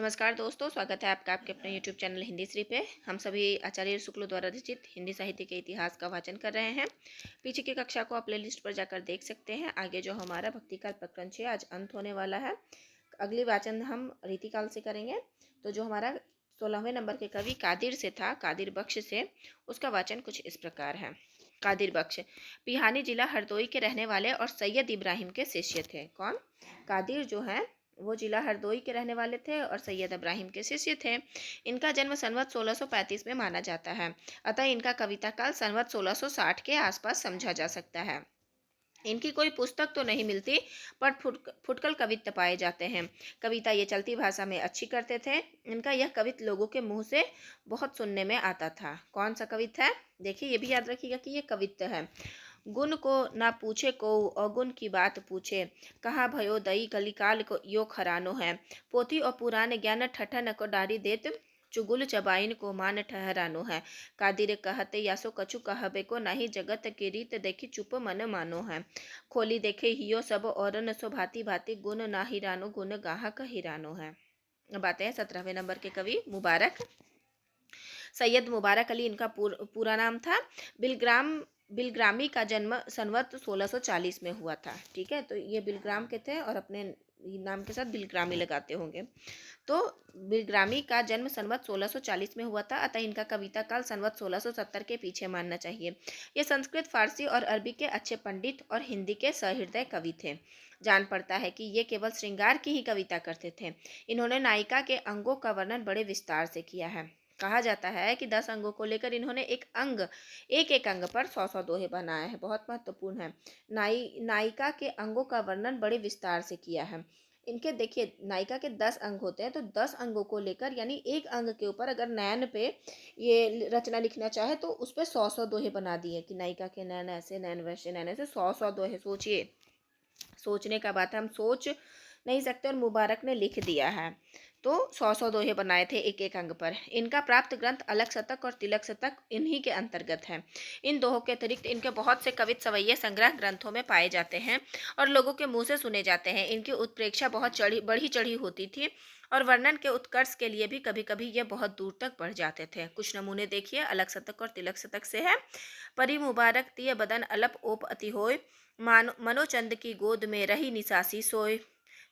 नमस्कार दोस्तों, स्वागत है आपका आपके अपने YouTube चैनल हिंदी श्री पे। हम सभी आचार्य शुक्ल द्वारा रचित हिंदी साहित्य के इतिहास का वाचन कर रहे हैं। पीछे की कक्षा को आप प्ले लिस्ट पर जाकर देख सकते हैं। आगे जो हमारा भक्तिकाल प्रकरण 6 आज अंत होने वाला है। अगली वाचन हम रीतिकाल से करेंगे। तो जो हमारा 16वें नंबर के कवि कादिर से था, कादिर बख्श से, उसका वाचन कुछ इस प्रकार है। कादिर बख्श पिहानी जिला हरदोई के रहने वाले और सैयद इब्राहिम के शिष्य थे। कौन? कादिर जो है वो जिला हरदोई के रहने वाले थे और सैयद इब्राहिम के शिष्य थे। इनका जन्म संवत 1635 में माना जाता है, अतः इनका कविता काल संवत 1660 के आसपास समझा जा सकता है। इनकी कोई पुस्तक तो नहीं मिलती, पर फुटकल कवित्त पाए जाते हैं। कविता ये चलती भाषा में अच्छी करते थे। इनका यह कवित्त लोगों के मुंह से बहुत सुनने में आता था। कौन सा कवित्त है? देखिए, ये भी याद रखिएगा कि ये कवित्त है। गुण को ना पूछे को अगुण की बात पूछे, कहा भयो दई कलिकाल को यो खरानो है। पोथी और पुराण ज्ञान ठठन को डारी देत, चुगुल चबाइन को मान ठहरानो है। कादिर कहते यासो कछु कहबे को नहीं, जगत के रीत देखी चुप मन मानो है। खोली देखे हियो सब और सो भांति भांति, गुण ना हिरानो गुण गाहक हिरानो है। अब आते हैं 17वें नंबर के कवि मुबारक। सैयद मुबारक अली इनका पूरा नाम था। बिलग्रामी का जन्म संवत 1640 में हुआ था। ठीक है, तो ये बिलग्राम के थे और अपने नाम के साथ बिलग्रामी लगाते होंगे। तो बिलग्रामी का जन्म संवत 1640 में हुआ था, अतः इनका कविता काल संवत 1670 के पीछे मानना चाहिए। ये संस्कृत, फारसी और अरबी के अच्छे पंडित और हिंदी के सहृदय कवि थे। जान पड़ता है कि ये केवल श्रृंगार की ही कविता करते थे। इन्होंने नायिका के अंगों का वर्णन बड़े विस्तार से किया है। कहा जाता है कि 10 अंगों को लेकर इन्होंने एक एक अंग पर 100 दोहे बनाए हैं। बहुत महत्वपूर्ण है। नायिका के अंगों का वर्णन बड़े विस्तार से किया है। इनके देखिए, नायिका के 10 अंग होते हैं, तो 10 अंगों को लेकर यानी एक अंग के ऊपर अगर नयन पे ये रचना लिखना चाहे तो उस पर 100 दोहे बना दिए कि नायिका के नयन ऐसे, नयन वैसे, नयन ऐसे, 100 दोहे। सोचिए, सोचने का बात है, हम सोच नहीं सकते और मुबारक ने लिख दिया है। तो 100 दोहे बनाए थे एक एक अंग पर। इनका प्राप्त ग्रंथ अलग शतक और तिलक शतक इन्हीं के अंतर्गत है। इन दोहों के अतिरिक्त इनके बहुत से कवित सवैये संग्रह ग्रंथों में पाए जाते हैं और लोगों के मुंह से सुने जाते हैं। इनकी उत्प्रेक्षा बहुत बढ़ी चढ़ी होती थी और वर्णन के उत्कर्ष के लिए भी कभी कभी ये बहुत दूर तक बढ़ जाते थे। कुछ नमूने देखिए, अलग शतक और तिलक शतक से है। परी मुबारक तिय बदन अलप ओप अति होय, मनोचंद की गोद में रही निसासी सोय।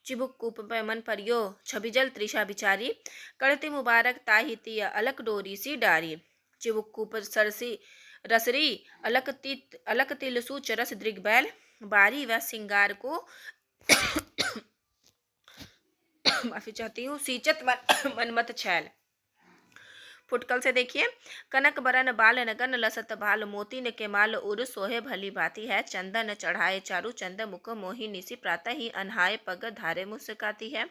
चिबुक कूप पे मन परियो छबिजल त्रिषा बिचारी, कड़ती मुबारक ताही तिय अलक डोरी सी डारी। चिबुक कूप सरसी रसरी अलक तिल सु चरस दृग बैल, बारी व सिंगार को माफी चाहती हूँ सींचत मनमत छैल। फुटकल से देखिए, कनक बरन बाल नगन लसत भाल, मोती न के माल उर सोहे भली भांति है। चंदन चढ़ाए चारु चंद मुख मोहि, निसी प्रातः ही अनहाय पग धारे मुस्काती है।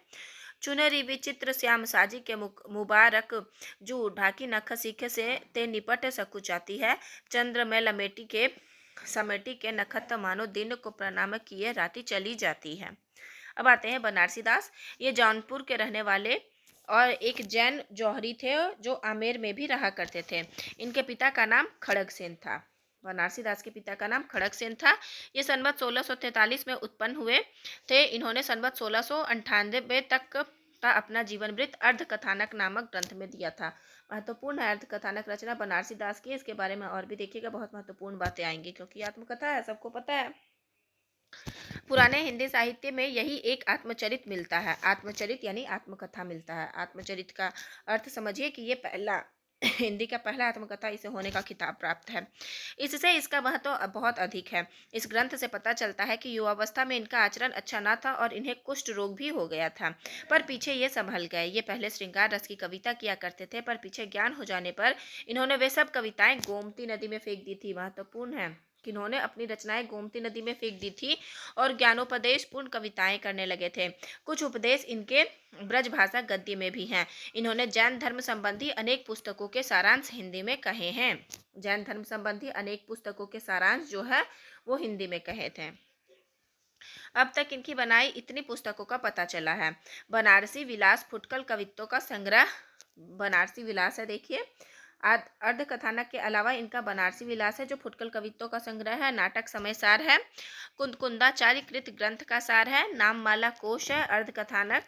चुनरी विचित्र श्याम साजी के मुबारक, जू ढाकी नख सीख से ते निपट सकुचाती है। चंद्र में लमेटी के समेटी के नखत, मानो दिन को प्रणाम किए राती चली जाती है। अब आते हैं बनारसी दास। ये जौनपुर के रहने वाले और एक जैन जौहरी थे जो आमेर में भी रहा करते थे। इनके पिता का नाम खड़गसेन था। बनारसी दास के पिता का नाम खड़गसेन था। ये संवत 1643 में उत्पन्न हुए थे। इन्होंने संवत 1698 तक का अपना जीवन वृत्त अर्ध कथानक नामक ग्रंथ में दिया था। महत्वपूर्ण है अर्ध कथानक रचना बनारसी दास की। इसके बारे में और भी देखिएगा, बहुत महत्वपूर्ण बातें आएंगी क्योंकि आत्मकथा है, सबको पता है। पुराने हिंदी साहित्य में यही एक आत्मचरित मिलता है। आत्मचरित यानी आत्मकथा मिलता है। आत्मचरित का अर्थ समझिए कि ये पहला हिंदी का पहला आत्मकथा इसे होने का खिताब प्राप्त है। इससे इसका महत्व बहुत अधिक है। इस ग्रंथ से पता चलता है कि युवावस्था में इनका आचरण अच्छा ना था और इन्हें कुष्ठ रोग भी हो गया था, पर पीछे ये संभल गए। ये पहले श्रृंगार रस की कविता किया करते थे, पर पीछे ज्ञान हो जाने पर इन्होंने वे सब कविताएं गोमती नदी में फेंक दी थी। महत्वपूर्ण है कि इन्होंने अपनी रचनाएं गोमती नदी में फेंक दी थी और ज्ञानोपदेश पूर्ण कविताएं करने लगे थे। कुछ उपदेश इनके ब्रज भाषा गद्य में भी हैं। इन्होंने जैन धर्म संबंधी अनेक पुस्तकों के सारांश हिंदी में कहे हैं। जैन धर्म संबंधी अनेक पुस्तकों के सारांश जो है वो हिंदी में कहे थे। अब तक इनकी बनाई इतनी पुस्तकों का पता चला है। बनारसी विलास फुटकल कवित्तों का संग्रह बनारसी विलास है। देखिए, अर्ध कथानक के अलावा इनका बनारसी विलास है जो फुटकल कवित्तों का संग्रह है। नाटक समय सार है। कुंदकुंदाचार्य कृत ग्रंथ का सार है। नाममाला कोश है। अर्ध कथानक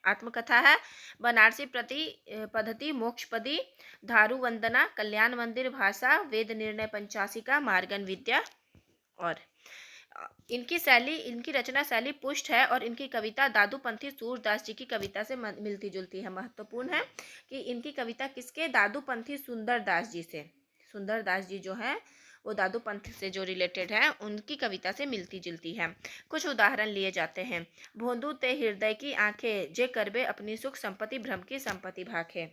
आत्मकथा है, बनारसी पद्धति, मोक्षपदी, धारू वंदना, कल्याण मंदिर भाषा, वेद निर्णय पंचाशिका, मार्गन विद्या। और इनकी रचना शैली पुष्ट है और इनकी कविता दादूपंथी सूरदास जी की कविता से मिलती जुलती है। महत्वपूर्ण है कि इनकी कविता किसके, दादूपंथी सुंदरदास जी से, सुंदरदास जी जो है वो दादूपंथ से जो रिलेटेड है उनकी कविता से मिलती जुलती है। कुछ उदाहरण लिए जाते हैं। भोंदू ते हृदय की आंखें, जे करबे अपनी सुख संपत्ति, भ्रम की संपत्ति भाखे।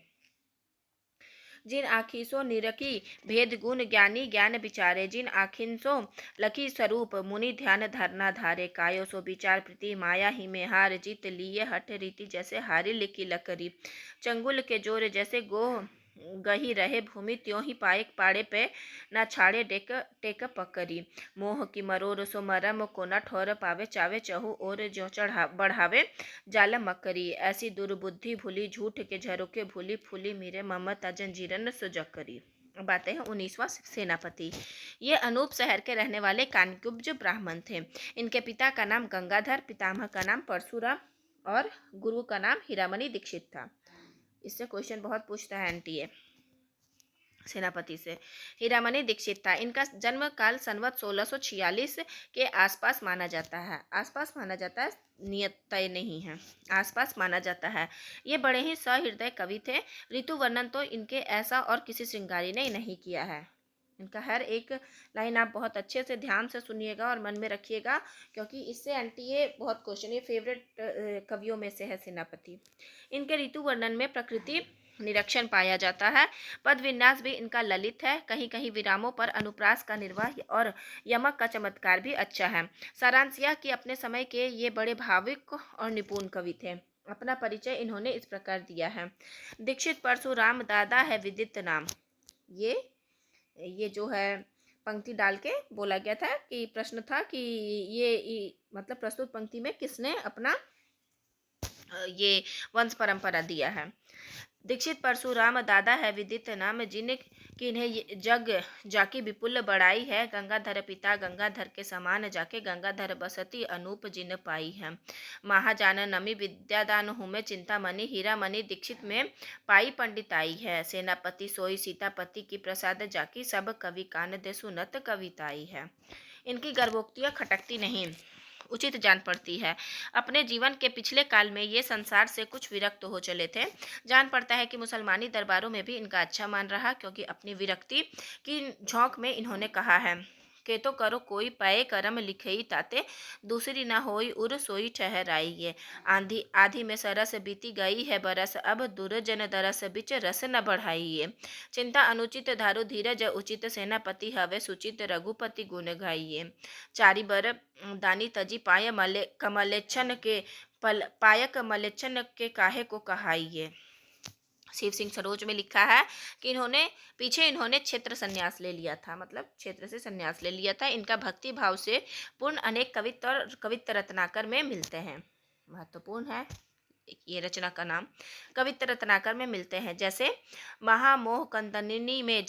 जिन आखी सो निरखी भेद गुण ज्ञानी ज्ञान विचारे, जिन आखिन सो लखी स्वरूप मुनि ध्यान धरना धारे, कायो सो विचार प्रीति माया ही में हार, जीत लिए हठ रीति जैसे हारी लिखी लकरी, चंगुल के जोर जैसे गोह गही रहे भूमि, त्यों ही पाए पाड़े पे न छाड़े टेक टेक पकड़ी, मोह की मरोर सो मरम को न ठोर पावे, चावे चहु और जो चढ़ा बढ़ावे जाल मकरी, ऐसी दुर्बुद्धि भूली झूठ के झरोके भूली, फूली मेरे ममता जंजीरन सुजकरी। अब आते हैं 19वां सेनापति। ये अनूप शहर के रहने वाले कानकुब्ज ब्राह्मण थे। इनके पिता का नाम गंगाधर, पितामह का नाम परशुराम और गुरु का नाम हीरामणि दीक्षित था। इससे क्वेश्चन बहुत पूछता है एनटीए सेनापति से। हीरामणि दीक्षित था। इनका जन्म काल संवत 1646 के आसपास माना जाता है। आसपास माना जाता है, नियत तय नहीं है, आसपास माना जाता है। ये बड़े ही सहृदय कवि थे। ऋतु वर्णन तो इनके ऐसा और किसी श्रृंगारी ने नहीं किया है। इनका हर एक लाइन आप बहुत अच्छे से ध्यान से सुनिएगा और मन में रखिएगा, क्योंकि इससे एनटीए बहुत क्वेश्चन, ये फेवरेट कवियों में से है सेनापति। इनके ऋतु वर्णन में प्रकृति निरीक्षण पाया जाता है। पद विन्यास भी इनका ललित है। कहीं कहीं विरामों पर अनुप्रास का निर्वाह और यमक का चमत्कार भी अच्छा है। सारांश यह कि अपने समय के ये बड़े भाविक और निपुण कवि थे। अपना परिचय इन्होंने इस प्रकार दिया है। दीक्षित परशुराम दादा है विदित नाम। ये जो है पंक्ति डाल के बोला गया था कि प्रश्न था कि मतलब प्रस्तुत पंक्ति में किसने अपना ये वंश परंपरा दिया है। दीक्षित परशुराम दादा है विदित नाम, जिन किन्हें जग जाकी विपुल बड़ाई है, गंगाधर पिता गंगाधर के समान जाके, गंगाधर बसती अनूप जिन पाई है, महाजान नमी विद्यादान हुमे चिंतामणि, हीरामणि दीक्षित में पाई पंडिताई है, सेनापति सोई सीतापति की प्रसाद जाकी, सब कवि कान दे सुनत कविताई है। इनकी गर्भोक्तियाँ खटकती नहीं, उचित जान पड़ती है। अपने जीवन के पिछले काल में ये संसार से कुछ विरक्त हो चले थे। जान पड़ता है कि मुसलमानी दरबारों में भी इनका अच्छा मान रहा, क्योंकि अपनी विरक्ति की झोंक में इन्होंने कहा है के तो करो कोई पाए करम लिखई ताते, दूसरी न होई उर सोई ठहराई ये, आंधी आधी में सरस बीती गई है बरस, अब दुर्जन दरस बिच रस न बढ़ाई ये, चिंता अनुचित धारो धीरज उचित, सेनापति हवे सुचित रघुपति गुण गाइए, चारी बर दानी तजी पाय मले कमलेच्छन के पाय कमलेच्छन के काहे को कहाइए। शिव सिंह सरोज में लिखा है कि इन्होंने क्षेत्र संन्यास ले लिया था, मतलब क्षेत्र से संन्यास ले लिया था। इनका भक्ति भाव से पूर्ण अनेक कवित्त रत्नाकर में मिलते हैं। महत्वपूर्ण है ये रचना का नाम, कवित्त रत्नाकर में मिलते हैं। जैसे महामोह कंदनी में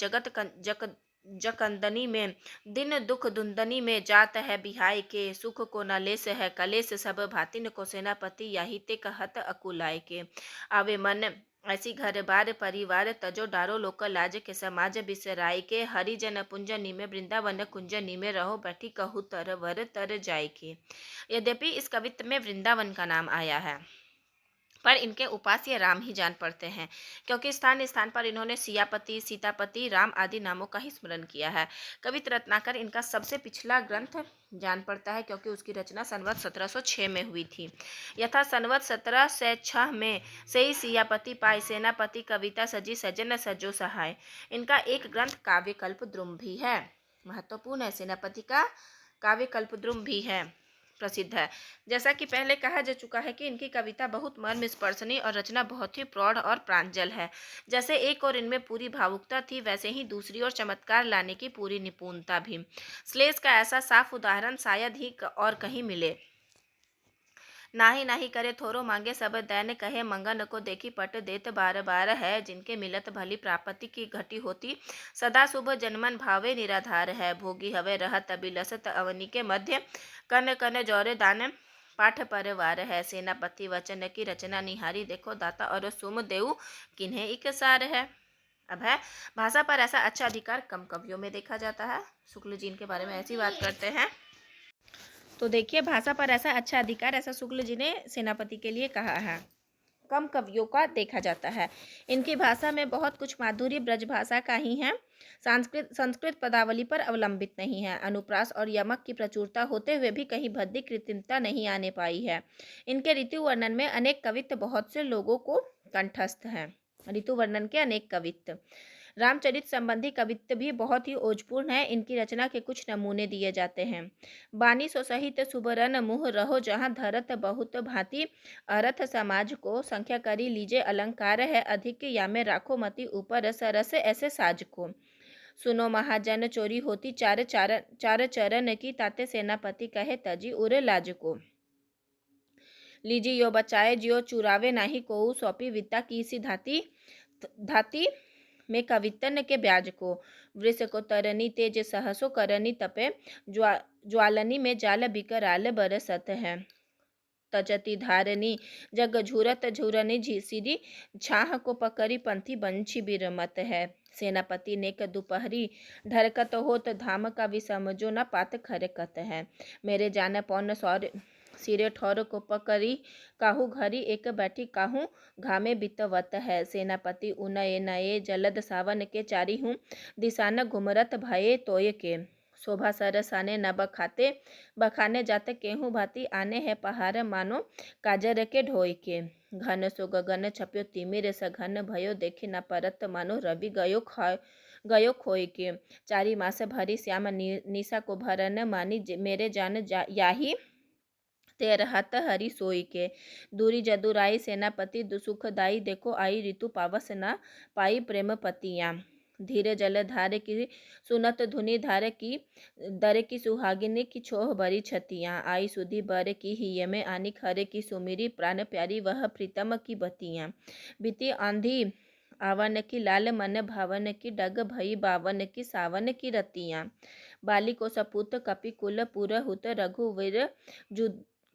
जकंदनी में, दिन दुख दुंदनी में, जात है बिहाय के, सुख को न लेस है कलेस, सब भातिन को सेनापति यही ते कहत अकुलाय के, आवे मन ऐसी घर बार परिवार तजो डारो लोक लाज के, समाज बिसराय के, हरिजन पुंजनी में वृंदावन कुंजनी में, रहो बैठी कहू तर वर तर जाय के। यद्यपि इस कवित्त में वृंदावन का नाम आया है, पर इनके उपास्य राम ही जान पड़ते हैं, क्योंकि स्थान स्थान पर इन्होंने सियापति सीतापति राम आदि नामों का ही स्मरण किया है। कवित्त रत्नाकर इनका सबसे पिछला ग्रंथ जान पड़ता है, क्योंकि उसकी रचना संवत 1706 में हुई थी। यथा संवत 1706 में से ही सियापति पाई, सेनापति कविता सजी सजन सजो सहाय। इनका एक ग्रंथ काव्य कल्पद्रुम भी है। महत्वपूर्ण है, सेनापति का काव्य कल्पद्रुम भी है, प्रसिद्ध है। जैसा कि पहले कहा जा चुका है कि इनकी कविता बहुत मर्म स्पर्शनीय और रचना बहुत ही प्रौढ़ और प्रांजल है। जैसे एक और इनमें पूरी भावुकता थी, वैसे ही दूसरी ओर चमत्कार लाने की पूरी निपुणता भी। श्लेष का ऐसा साफ उदाहरण शायद ही और कहीं मिले। नाही नाही करे थोरो मांगे सब दैन कहे, मंगन को देखी पट देत बार बार है, जिनके मिलत भली प्राप्ति की घटी होती, सदा शुभ जन्मन भावे निराधार है, भोगी हवे रहत अभिलसत अवनी के मध्य, कन कन जौरे दान पाठ परवार है, सेनापति वचन की रचना निहारी, देखो दाता और सुम देऊ किन्हें एक सार है। अब है भाषा पर ऐसा अच्छा अधिकार कम कवियों में देखा जाता है। शुक्ल जी इनके बारे में ऐसी बात करते हैं। तो देखिए, भाषा पर ऐसा अच्छा अधिकार ऐसा शुक्ल जी ने सेनापति के लिए कहा है, कम कवियों का देखा जाता है। इनकी भाषा में बहुत कुछ माधुर्य ब्रज भाषा का ही है, संस्कृत पदावली पर अवलंबित नहीं है। अनुप्रास और यमक की प्रचुरता होते हुए भी कहीं भद्दी कृत्रिमता नहीं आने पाई है। इनके ऋतु वर्णन में अनेक कवित्व बहुत से लोगों को कंठस्थ हैं। ऋतु वर्णन के अनेक कवित्व, रामचरित संबंधी कवित्व भी बहुत ही ओजपूर्ण है। इनकी रचना के कुछ नमूने दिए जाते हैं। बानी सो सहित सुबरन मुह रहो, जहाँ धरत बहुत भांति अर्थ समाज को, संख्या करी लीजे अलंकार है अधिक, या में राखो मति ऊपर सरस ऐसे साज को। सुनो महाजन चोरी होती चार चरण की, ताते सेनापति कहे तजी उर लाज को। लीजी यो बचाए जियो चुरावे नाही, को सौंपी विद्या की सी धाती धाती में कवितन के ब्याज को। वृष को तरनी तेज सहसो करनी, तपे ज्वालनी में जाल बिकराल बरसत है। तजती धारनी जग झूरत झूरनी, झीसीरी छाह को पकड़ी पंथी बंशी बिरमत है। सेनापति ने क दोपहरी ढरकत होत, धाम का विसमझो न पात खरकत है। मेरे जान पौन सौर सिरे ठौर को पकड़ी, काहू घरी एक बैठी काहू घामे बितवत है। सेनापति उनये नये जलद सावन के चारी हूँ, दिशान घुमरत भये तोय के। शोभा सरसाने न बखाने जाते केहू भांति, आने है पहाड़ मानो काजर के ढोय के। घन सो गगन छप्यो तिमिर सघन भयो, देखे न परत मानो रवि गयो खोय के। चारी मास भरी श्याम निशा को भरन मानी, मेरे जान याही ते रहत हरि सोई के। दूरी जदुराई सेनापति दुसुखदाई, देखो आई ऋतु पावस न पाई प्रेम पतियाँ। धीरे जल धार की सुनत धुनि, धार की दर की सुहागिनी की छोह भरी छतियाँ। आई सुधी बर की हिय में आनी, खरे की सुमिरी प्राण प्यारी वह प्रीतम की बतियाँ। बीती आंधी आवन की लाल मन भावन की, डग भई बावन की सावन की रतियाँ। बाली को सपूत कपि कुल पुर हुत, रघुवीर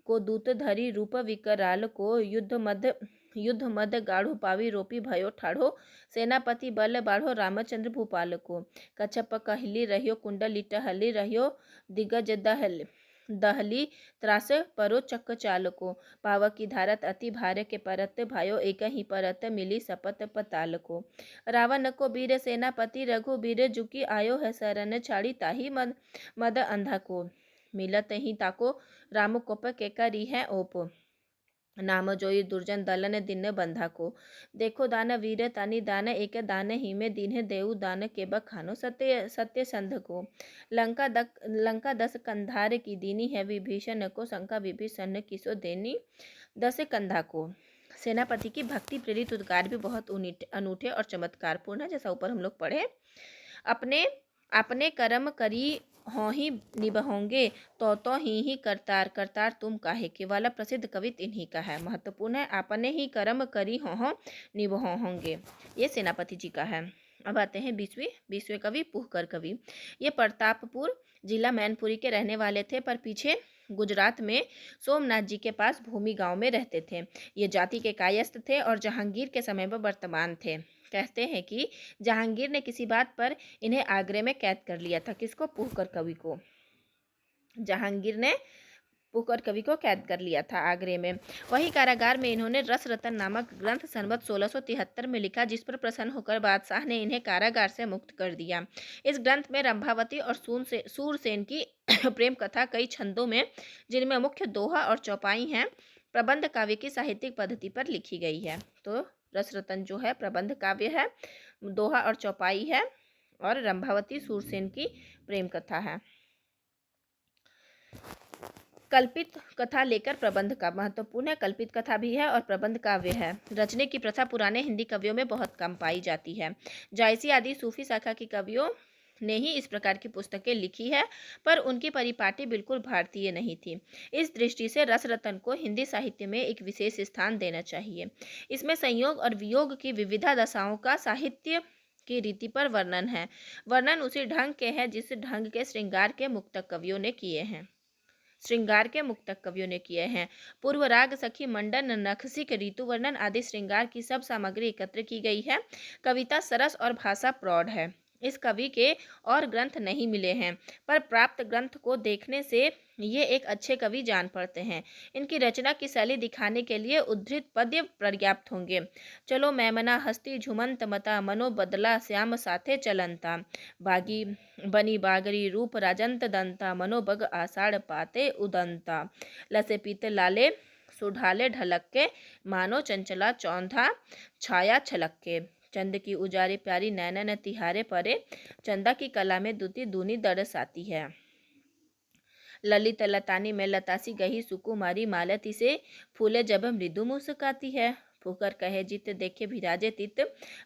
को दूत धरी रूप विकराल को। युद्ध मद गाढ़ो पावी रोपी भयो ठाढ़ो, सेनापति बल बाढ़ो रामचंद्र भूपाल को। कच्छप कहली रहियो कुंडली टहली, रहियो दिग्गज दहली त्रास परो चक्क चाल को। पाव की धारत अति भार के परत, भायो एक ही परत मिली सपत पताल को। रावण को वीर सेनापति रघुबीर, जुकी आयो है शरण छाड़ी ताही मद अंधा को। मिलत ही ताको राम कोप के करी है ओप, नाम जोई दुर्जन दलन दिन बंधा को। देखो दान वीर तानी दान, एक दान ही में दीन्ह देऊ दान, के बखानो सत्य संध को। लंका 10 कंधार की दीनी है विभीषण को, शंका विभीषण किसो देनी 10 कंधा को। सेनापति की भक्ति प्रेरित उद्गार भी बहुत अनूठे और चमत्कारपूर्ण है, जैसा ऊपर हम लोग पढ़े। अपने कर्म करी हों ही निभहोंगे, तो ही करतार तुम काहे के, वाला प्रसिद्ध कवित इन्हीं का है। महत्वपूर्ण है, आपने ही कर्म करी हों निभहोंगे, ये सेनापति जी का है। अब आते हैं 20वें कवि पुहकर कवि। ये प्रतापपुर जिला मैनपुरी के रहने वाले थे, पर पीछे गुजरात में सोमनाथ जी के पास भूमि गांव में रहते थे। ये जाति के कायस्थ थे और जहांगीर के समय पर वर्तमान थे। कहते हैं कि जहांगीर ने किसी बात पर इन्हें आगरे में कैद कर लिया था। किसको? पुहकर कवि को। जहांगीर ने पुहकर कवि को कैद कर लिया था आगरे में। वही कारागार में इन्होंने रस रतन नामक ग्रंथ संवत 1673 में लिखा, जिस पर प्रसन्न होकर बादशाह ने इन्हें कारागार से मुक्त कर दिया। इस ग्रंथ में रंभावती और सूरसेन की प्रेम कथा कई छंदों में, जिनमें मुख्य दोहा और चौपाई हैं, प्रबंध काव्य की साहित्यिक पद्धति पर लिखी गई है। तो रसरतन जो है प्रबंध काव्य है, दोहा और चौपाई है, और रंभावती सूरसेन की प्रेम कथा है। कल्पित कथा लेकर प्रबंध का महत्वपूर्ण है। कल्पित कथा भी है और प्रबंध काव्य है। रचने की प्रथा पुराने हिंदी कवियों में बहुत कम पाई जाती है। जायसी आदि सूफी शाखा की कवियों ने ही इस प्रकार की पुस्तकें लिखी है, पर उनकी परिपाटी बिल्कुल भारतीय नहीं थी। इस दृष्टि से रसरतन को हिंदी साहित्य में एक विशेष स्थान देना चाहिए। इसमें संयोग और वियोग की विविधा दशाओं का साहित्य की रीति पर वर्णन है। वर्णन उसी ढंग के है जिस ढंग के श्रृंगार के मुक्तक कवियों ने किए हैं। श्रृंगार के मुक्तक कवियों ने किए हैं। पूर्व राग, सखी मंडन, नखसिक, ऋतु वर्णन आदि श्रृंगार की सब सामग्री एकत्र की गई है। कविता सरस और भाषा प्रौढ़ है। इस कवि के और ग्रंथ नहीं मिले हैं, पर प्राप्त ग्रंथ को देखने से ये एक अच्छे कवि जान पड़ते हैं। इनकी रचना की शैली दिखाने के लिए उद्धृत पद्य पर्याप्त होंगे। चलो मैमना हस्ती झुमंत मता, मनो बदला श्याम साथे चलंता, बागी बनी बागरी रूप राजंत दंता, मनो बग आषाढ़ पाते उदंता, लसे पीते लाले सुढाले ढलक के, मानो चंचला चौंधा छाया छलक के, चंद की उजारी प्यारी नैनन तिहारे परे, चंदा की कला में दुती दूनी दरसाती है। ललित लतानी में लतासी गही सुकुमारी, मालती से फूले जब मृदु मुस्काती है, फूकर कहे जित देखे विराजे तित,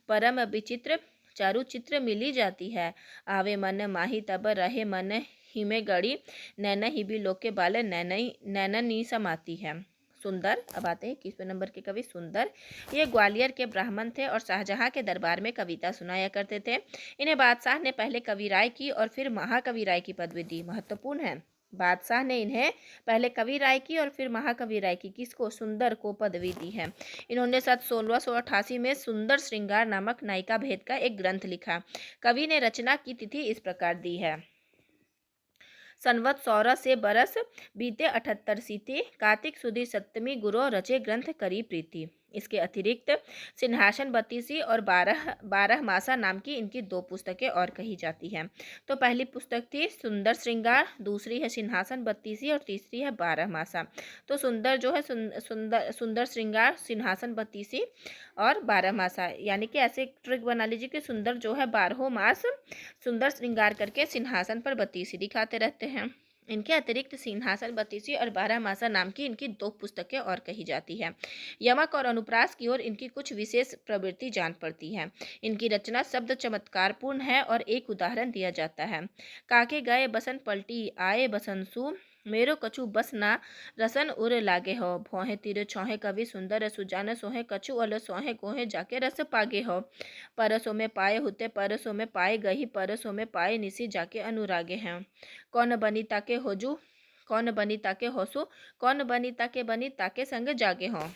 परम विचित्र चारु चित्र मिली जाती है, आवे मन माही तब रहे मन ही में गड़ी, नैन ही भी लोके बाले नैननी समाती है। सुंदर, अब आते हैं 21वें नंबर के कवि सुंदर। ये ग्वालियर के ब्राह्मण थे और शाहजहां के दरबार में कविता सुनाया करते थे। इन्हें बादशाह ने पहले कविराय की और फिर महाकवि राय की पदवी दी। महत्वपूर्ण है, बादशाह ने इन्हें पहले कवि राय की और फिर महाकवि राय की, किसको, सुंदर को पदवी दी है। इन्होंने 1688 में सुंदर श्रृंगार नामक नायिका भेद का एक ग्रंथ लिखा। कवि ने रचना की तिथि इस प्रकार दी है। संवत 16 से बरस बीते 78 सीते, कार्तिक सुदी सप्तमी गुरु रचे ग्रंथ करी प्रीति। इसके अतिरिक्त सिंहासन बत्तीसी और 12 मासा नाम की इनकी 2 पुस्तकें और कही जाती हैं। तो पहली पुस्तक थी सुंदर श्रृंगार, दूसरी है सिंहासन बत्तीसी और तीसरी है 12 मासा। तो सुंदर जो है सुंदर श्रृंगार, सिंहासन बत्तीसी और 12 मासा, यानी कि ऐसे ट्रिक बना लीजिए कि सुंदर जो है 12 मास सुंदर श्रृंगार करके सिंहासन पर बत्तीसी दिखाते रहते हैं। इनके अतिरिक्त सिंहासन बत्तीसी और 12 मासा नाम की इनकी 2 पुस्तकें और कही जाती है। यमक और अनुप्रास की ओर इनकी कुछ विशेष प्रवृत्ति जान पड़ती है। इनकी रचना शब्द चमत्कारपूर्ण है और एक उदाहरण दिया जाता है। काके गए बसन पलटी, आए बसंसु मेरो कछु बस ना, रसन उर लागे हो, भौहे तीर छौहे कवि सुंदर, सुजान सोहे कछु अल सोहे गोहे जाके रस पागे हो, परसों में पाए हुते परसों में पाए गही, परसों में पाए निसी जाके अनुरागे हैं, कौन बनी ताके होजू, कौन बनी ताके होसु, कौन बनी ताके बनी ताके संग जागे हों।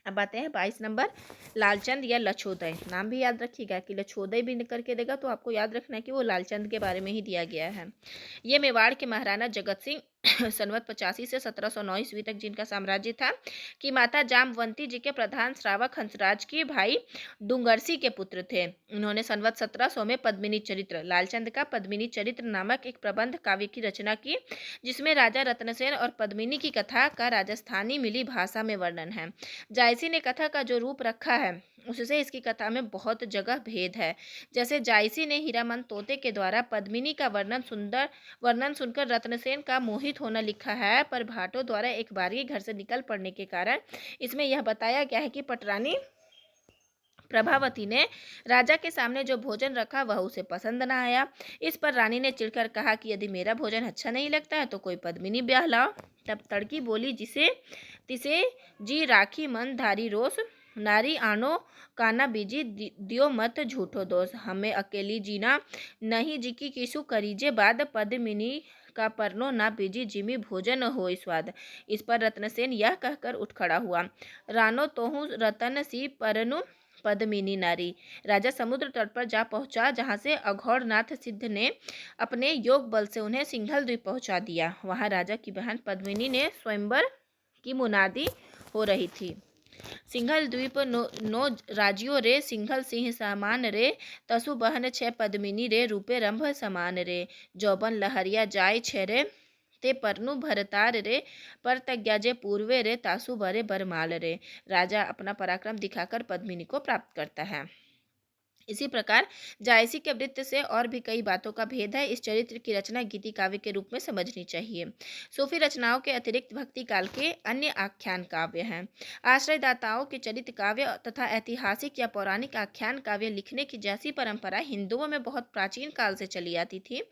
अब आते हैं 22 नंबर, लालचंद या लछोदय। नाम भी याद रखिएगा कि लछोदय भी करके देगा तो आपको याद रखना है कि वो लालचंद के बारे में ही दिया गया है। ये मेवाड़ के महाराणा जगत सिंह संवत 85 से 1709 ईस्वी तक जिनका साम्राज्य था, की माता जामवंती जी के प्रधान श्रावक हंसराज के भाई डूंगरसी के पुत्र थे। उन्होंने संवत 1700 में पद्मिनी चरित्र, लालचंद का पद्मिनी चरित्र नामक एक प्रबंध काव्य की रचना की, जिसमें राजा रत्नसेन और पद्मिनी की कथा का राजस्थानी मिली भाषा में वर्णन है। जायसी ने कथा का जो रूप रखा है उससे इसकी कथा में बहुत जगह भेद है। जैसे जायसी ने हीरामन तोते के द्वारा पद्मिनी का वर्णन सुनकर रत्नसेन का मोहित होना लिखा है, पर भाटो द्वारा एक बारी घर से निकल पड़ने के कारण इसमें यह बताया गया है कि पटरानी प्रभावती ने राजा के सामने जो भोजन रखा वह उसे पसंद न आया। इस पर रानी ने चिढ़कर कहा कि यदि मेरा भोजन अच्छा नहीं लगता है तो कोई पद्मिनी ब्याह लाओ। तब तड़की बोली, जिसे तिसे जी राखी मन धारी रोष, नारी आनो काना बीजी दियो मत झूठो दोष, हमें अकेली जीना नहीं जी की किसु करीजे बाद, पद्मिनी का परनो ना बीजी जिमी भोजन हो स्वाद। इस पर रत्नसेन यह कहकर उठ खड़ा हुआ, रानो तोहू रतन सी परनु पद्मिनी नारी। राजा समुद्र तट पर जा पहुंचा, जहां से अघोरनाथ सिद्ध ने अपने योग बल से उन्हें सिंघल द्वीप पहुंचा दिया। वहां राजा की बहन पद्मिनी ने स्वयंवर की मुनादी हो रही थी। सिंघल द्वीप नो राजियो रे, सिंघल सिंह सामान रे, तसु बहन छे पद्मिनी रे, रूपे रंभ समान रे, जौबन लहरिया जाय छे रे, ते परनु भरतार रे, पर तज्ञा जे पूर्वे रे, तासु बरे बरमाल रे। राजा अपना पराक्रम दिखाकर पद्मिनी को प्राप्त करता है। इसी प्रकार जायसी के वृत्त से और भी कई बातों का भेद है। इस चरित्र की रचना गीति काव्य के रूप में समझनी चाहिए। सूफी रचनाओं के अतिरिक्त भक्ति काल के अन्य आख्यान काव्य हैं। आश्रयदाताओं के चरित्र काव्य तथा ऐतिहासिक या पौराणिक आख्यान काव्य लिखने की जैसी परंपरा हिंदुओं में बहुत प्राचीन काल से चली आती थी,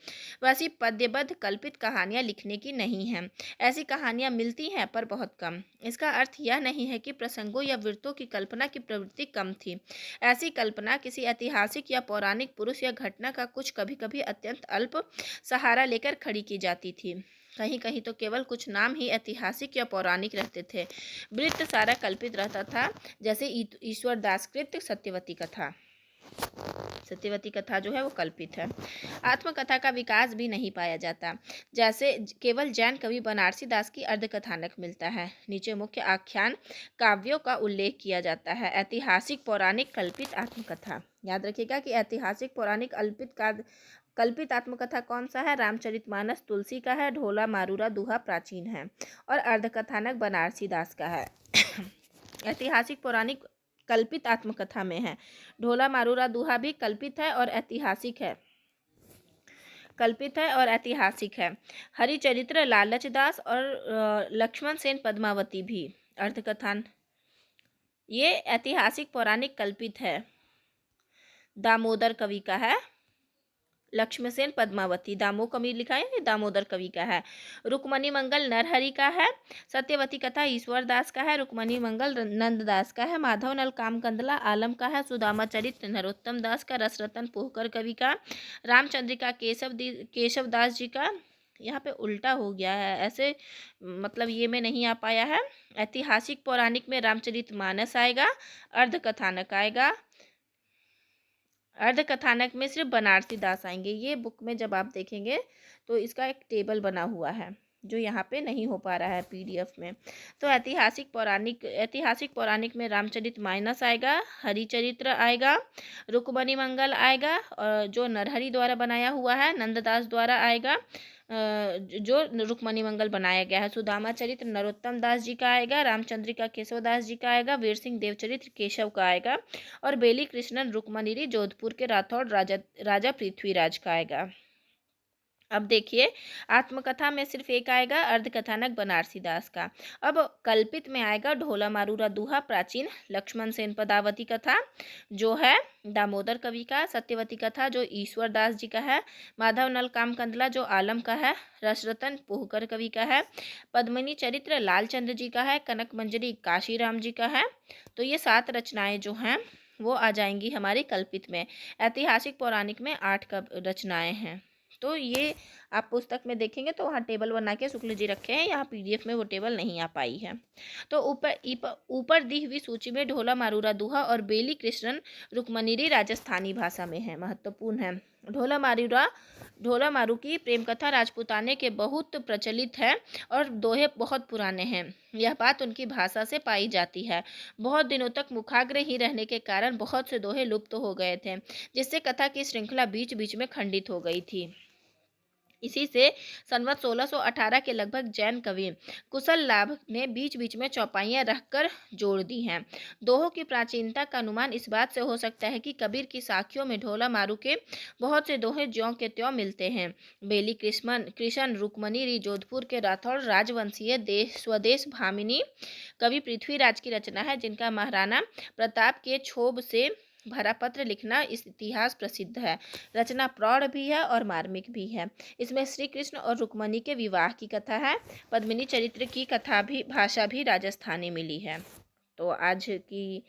वैसी पद्यबद्ध कल्पित कहानियां लिखने की नहीं हैं। ऐसी कहानियां मिलती हैं पर बहुत कम। इसका अर्थ यह नहीं है कि प्रसंगों या वृत्तों की कल्पना की प्रवृत्ति कम थी। ऐसी कल्पना किसी ऐतिहासिक या पौराणिक पुरुष या घटना का कुछ कभी कभी अत्यंत अल्प सहारा लेकर खड़ी की जाती थी। कहीं कहीं तो केवल कुछ नाम ही ऐतिहासिक या पौराणिक रहते थे। वृत्त सारा कल्पित रहता था, जैसे ईश्वर दासकृत सत्यवती कथा। सत्यवती कथा जो है वो कल्पित है। आत्मकथा का विकास भी नहीं पाया जाता, जैसे केवल जैन कवि बनारसी दास की अर्धकथानक मिलता है। नीचे मुख्य आख्यान काव्यों का उल्लेख किया जाता है। ऐतिहासिक पौराणिक कल्पित आत्मकथा, याद रखिएगा कि ऐतिहासिक पौराणिक कल्पित आत्मकथा कौन सा है? रामचरितमानस तुलसी का है, ढोला मारूरा दुहा प्राचीन है, और अर्धकथानक बनारसी दास का है। ऐतिहासिक पौराणिक कल्पित आत्मकथा में है। ढोला मारूरा दुहा भी कल्पित है और ऐतिहासिक है, हरिचरित्र लालच दास और लक्ष्मण सेन पद्मावती भी अर्धकथान, ये ऐतिहासिक पौराणिक कल्पित है। दामोदर कवि का है, लक्ष्मण सेन पद्मावती, दामो कवि लिखा है, ये दामोदर कवि का है। रुक्मणी मंगल नरहरि का है। सत्यवती कथा ईश्वर दास का है। रुक्मणी मंगल नंददास का है। माधव नल काम कंदला आलम का है। सुदामा चरित्र नरोत्तम दास का। रसरतन पोहकर कवि का। रामचंद्रिका केशव दास जी का। यहाँ पे उल्टा हो गया है, ऐसे मतलब ये में नहीं आ पाया है। ऐतिहासिक पौराणिक में रामचरितमानस आएगा, अर्धकथानक आएगा, अर्धकथानक में सिर्फ बनारसी दास आएंगे। ये बुक में जब आप देखेंगे तो इसका एक टेबल बना हुआ है जो यहाँ पे नहीं हो पा रहा है पीडीएफ में। तो ऐतिहासिक पौराणिक में रामचरितमानस आएगा, हरिचरित्र आएगा, रुक्मणी मंगल आएगा, और जो नरहरि द्वारा बनाया हुआ है, नंददास द्वारा आएगा, जो रुक्मणी मंगल बनाया गया है। सुदामा चरित्र नरोत्तम दास जी का आएगा। रामचंद्रिका केशव दास जी का आएगा। वीर सिंह देवचरित्र केशव का आएगा, और बेली कृष्णन रुक्मणीरी जोधपुर के राठौड़ राजा पृथ्वीराज का आएगा। अब देखिए, आत्मकथा में सिर्फ एक आएगा, अर्धकथानक बनारसी दास का। अब कल्पित में आएगा ढोला मारूरा दुहा प्राचीन, लक्ष्मण सेन पदावती कथा जो है दामोदर कवि का, सत्यवती कथा जो ईश्वर दास जी का है, माधव नल काम कंदला जो आलम का है, रसरतन पोहकर कवि का है, पद्मिनी चरित्र लालचंद्र जी का है, कनक मंजरी काशीराम जी का है। तो ये 7 रचनाएं जो हैं वो आ जाएंगी हमारी कल्पित में। ऐतिहासिक पौराणिक में 8 रचनाएं हैं। तो ये आप पुस्तक में देखेंगे तो वहाँ टेबल बना के शुक्ल जी रखे हैं, यहाँ पीडीएफ में वो टेबल नहीं आ पाई है। तो ऊपर दी हुई सूची में ढोला मारूरा दुहा और बेली कृष्णन रुक्मणीरी राजस्थानी भाषा में है, महत्वपूर्ण है। ढोला मारू की प्रेम कथा राजपूताने के बहुत प्रचलित है और दोहे बहुत पुराने हैं। यह बात उनकी भाषा से पाई जाती है। बहुत दिनों तक मुखाग्र ही रहने के कारण बहुत से दोहे लुप्त हो गए थे, जिससे कथा की श्रृंखला बीच बीच में खंडित हो गई थी। इसी से संवत 1618 के लगभग जैन कवि कुशल लाभ ने बीच बीच में चौपाइयाँ रखकर जोड़ दी हैं। दोहों की प्राचीनता का अनुमान इस बात से हो सकता है कि कबीर की साखियों में ढोला मारू के बहुत से दोहे ज्यों के त्यों मिलते हैं। बेली कृष्ण रुक्मणी जोधपुर के राठौड़ राजवंशीय स्वदेश भामिनी कवि पृथ्वीराज की रचना है, जिनका महाराणा प्रताप के क्षोभ से भरा पत्र लिखना इस इतिहास प्रसिद्ध है। रचना प्रौढ़ भी है और मार्मिक भी है। इसमें श्री कृष्ण और रुक्मणी के विवाह की कथा है। पद्मिनी चरित्र की कथा भी भाषा भी राजस्थानी मिली है। तो आज की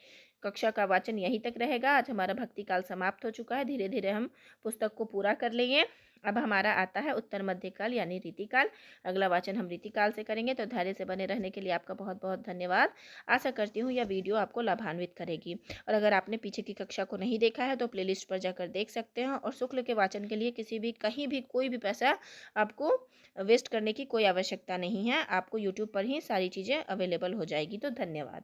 कक्षा का वाचन यहीं तक रहेगा। आज हमारा भक्ति काल समाप्त हो चुका है। धीरे धीरे हम पुस्तक को पूरा कर लेंगे। अब हमारा आता है उत्तर मध्यकाल यानी रीतिकाल। अगला वाचन हम रीतिकाल से करेंगे। तो धैर्य से बने रहने के लिए आपका बहुत बहुत धन्यवाद। आशा करती हूँ यह वीडियो आपको लाभान्वित करेगी, और अगर आपने पीछे की कक्षा को नहीं देखा है तो प्लेलिस्ट पर जाकर देख सकते हैं। और शुक्ल के वाचन के लिए कहीं भी कोई भी पैसा आपको वेस्ट करने की कोई आवश्यकता नहीं है। आपको यूट्यूब पर ही सारी चीज़ें अवेलेबल हो जाएगी। तो धन्यवाद।